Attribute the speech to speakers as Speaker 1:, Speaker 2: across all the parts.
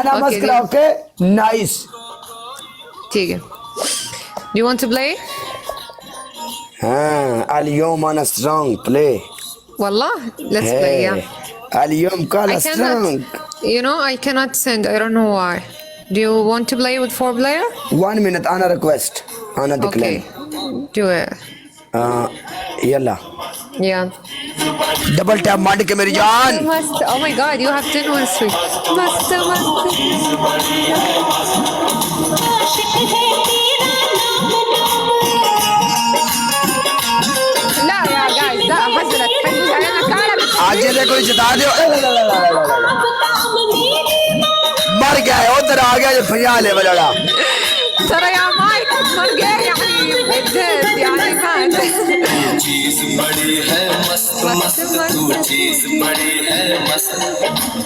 Speaker 1: انا ماسكه اوكي نايس.
Speaker 2: تيجي. Do you want to play?
Speaker 1: اليوم انا سترونج بلاي.
Speaker 2: والله let's play yeah.
Speaker 1: اليوم كان
Speaker 2: I
Speaker 1: سترونج.
Speaker 2: cannot, you know, I cannot send. I don't know why. Do you want to play with 4 player?
Speaker 1: 1 minute انا ريكوست انا
Speaker 2: Okay.
Speaker 1: ديكلين.
Speaker 2: Do it.
Speaker 1: يلا
Speaker 2: Yeah.
Speaker 1: Double tap मार के मेरी जान.
Speaker 2: Must. Oh my God, you have 10 1 3. Must. لا يا guys لا حزنت علينا كعلب.
Speaker 1: आज ये कोई जिता दो. मर गया उधर आ गया ये भैया ले बजा.
Speaker 2: ترى يا مايك مر गया يعني بجد يعني مات.
Speaker 3: चीज बड़ी है मस्त मस्त तू चीज बड़ी है मस्त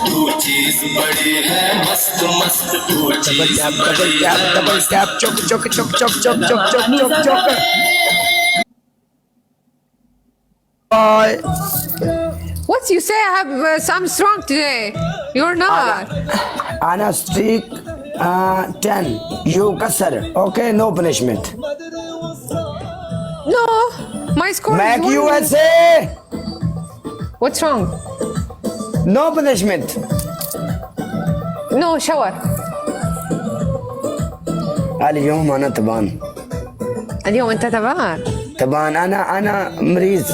Speaker 3: तू चीज बड़ी है मस्त मस्त तू चीज बड़ी है
Speaker 1: डबल टैप चुक चुक चुक चुक चुक चुक चुक चुक चुक. Bye.
Speaker 2: What you say? I have some strong today. You're not.
Speaker 1: انا ستريك 10 يو كسر اوكي نو بنشمنت.
Speaker 2: No, my score
Speaker 1: ماك
Speaker 2: is
Speaker 1: يو
Speaker 2: 1.
Speaker 1: اس اي
Speaker 2: What's wrong?
Speaker 1: نو بنشمنت.
Speaker 2: No shower.
Speaker 1: اليوم انا تبان
Speaker 2: اليوم انت تبان
Speaker 1: تبان انا مريض.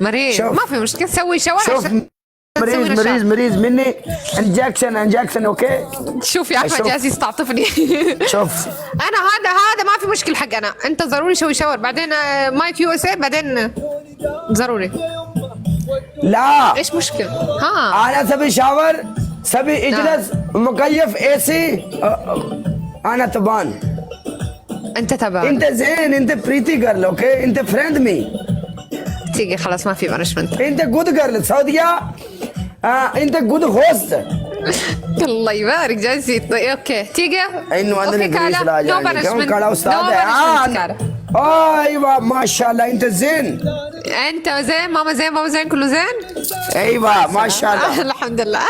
Speaker 2: مريض.
Speaker 1: شوف.
Speaker 2: ما في مشكلة تسوي شاور
Speaker 1: شوف
Speaker 2: عشان تسوي
Speaker 1: مريض
Speaker 2: نشاط.
Speaker 1: مريض مني انجكشن اوكي.
Speaker 2: شوف يا احمد
Speaker 1: شوف.
Speaker 2: جالس يستعطفني.
Speaker 1: شوف
Speaker 2: انا هذا ما في مشكلة حق انا. انت ضروري سوي شاور بعدين مايك يو اس اي بعدين ضروري.
Speaker 1: لا
Speaker 2: ايش مشكلة؟ ها
Speaker 1: انا سبي شاور سبي اجلس مكيف اي سي. انا تبان.
Speaker 2: انت تبان.
Speaker 1: انت زين انت بريتي جيرل اوكي انت فريند مي.
Speaker 2: تيجي خلاص ما في بانشمنت.
Speaker 1: انت جود جيرل سعوديه. انت جود هوست.
Speaker 2: الله يبارك جالس اوكي تيجي.
Speaker 1: انه عندنا
Speaker 2: اوكي كالا
Speaker 1: لا
Speaker 2: نو
Speaker 1: يعني كم
Speaker 2: بانشمنت.
Speaker 1: كالا استاذ. ايوه ما شاء الله انت زين.
Speaker 2: انت زين ماما زين بابا زين كله زين.
Speaker 1: ايوه ما شاء الله.
Speaker 2: الحمد لله.